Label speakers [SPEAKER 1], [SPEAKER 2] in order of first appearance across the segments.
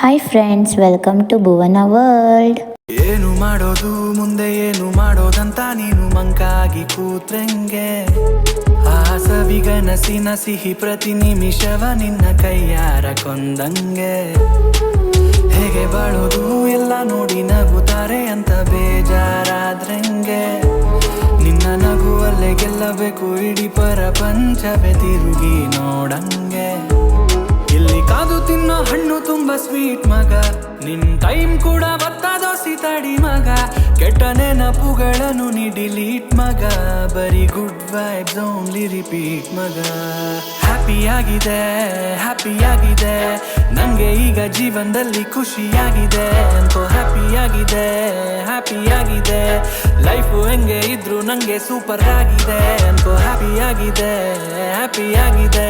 [SPEAKER 1] Hi friends, welcome to Bhuvana world.
[SPEAKER 2] ಏನು ಮಾಡೋದು ಮುಂದೆ ಏನು ಮಾಡೋದಂತ ನೀನು ಮಂಕಾಗಿ ಕೂತ್ರಂಗೆ, ಆ ಸವಿಗನಸಿನ ಸಿಹಿ ಪ್ರತಿ ನಿಮಿಷವ ನಿನ್ನ ಕೈಯಾರ ಕೊಂದಂಗೆ. ಹೇಗೆ ಬಾಳೋದು ಎಲ್ಲ ನೋಡಿ ನಗುತ್ತಾರೆ ಅಂತ ಬೇಜಾರಾದ್ರಂಗೆ, ನಿನ್ನ ನಗುವಲ್ಲೇ ಗೆಲ್ಲಬೇಕು ಇಡೀ ಪ್ರಪಂಚವೇ ತಿರುಗಿ ನೋಡಂಗೆ. ಇಲ್ಲಿ ಕಾದು ತಿನ್ನೋ ಹಣ್ಣು ತುಂಬಾ ಸ್ವೀಟ್ ಮಗ, ನಿನ್ ಟೈಮ್ ಕೂಡ ಬತ್ತದೋಸಿ ತಡಿ ಮಗ. ಕೆಟ್ಟ ನೆನಪುಗಳನ್ನು ನೀ ಡಿಲೀಟ್ ಮಗ, ಬರೀ ಗುಡ್ ವೈಬ್ಸ್ ಓನ್ಲಿ ರಿಪೀಟ್ ಮಗ. ಹ್ಯಾಪಿಯಾಗಿದೆ ಹ್ಯಾಪಿಯಾಗಿದೆ ನಂಗೆ ಈಗ ಜೀವನದಲ್ಲಿ ಖುಷಿಯಾಗಿದೆ ಅನ್ಕೋ. ಹ್ಯಾಪಿಯಾಗಿದೆ ಹ್ಯಾಪಿಯಾಗಿದೆ ಲೈಫು ಹೆಂಗೆ ಇದ್ರು ನಂಗೆ ಸೂಪರ್ ಆಗಿದೆ ಅನ್ಕೋ. ಹ್ಯಾಪಿಯಾಗಿದೆ ಹ್ಯಾಪಿಯಾಗಿದೆ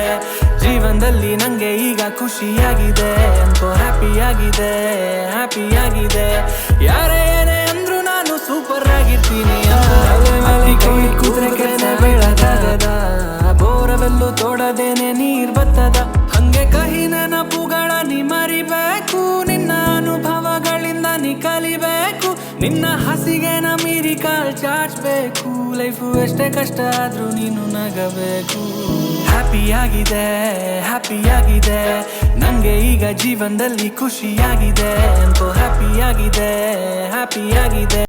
[SPEAKER 2] ಜೀವನದಲ್ಲಿ ನಂಗೆ ಈಗ ಖುಷಿಯಾಗಿದೆ ಅನ್ಕೋ. ಹ್ಯಾಪಿಯಾಗಿದೆ ಹ್ಯಾಪಿಯಾಗಿದೆ ಯಾರೇ ಏನೇ ಅಂದ್ರು ನಾನು ಸೂಪರ್ ಆಗಿರ್ತೀನಿ. ಕೂತ್ರೆ ಕೆನೆ ಬೆಳಗಾಗದ, ಬೋರವೆಲ್ಲು ತೋಡದೇನೆ ನೀರ್ ಬತ್ತದ. ಹಂಗೆ ಕಹಿ ನೆನಪುಗಳ ನೀ ಮರಿಬೇಕು, ನಿನ್ನ ಅನುಭವಗಳಿಂದ ನೀ ಕಲಿಬೇಕು. ನಿನ್ನ ಹಸಿಗೆ ನ ಮೀರಿ ಕಾಲ್ ಚಾಚಬೇಕು, ಲೈಫು ಎಷ್ಟೇ ಕಷ್ಟ ಆದ್ರೂ ನೀನು ನಗಬೇಕು. ಹ್ಯಾಪಿಯಾಗಿದೆ ಹ್ಯಾಪಿಯಾಗಿದೆ ನಂಗೆ ಈಗ ಜೀವನದಲ್ಲಿ ಖುಷಿಯಾಗಿದೆ ಅನ್ಕೋ. ಹ್ಯಾಪಿಯಾಗಿದೆ ಹ್ಯಾಪಿಯಾಗಿದೆ.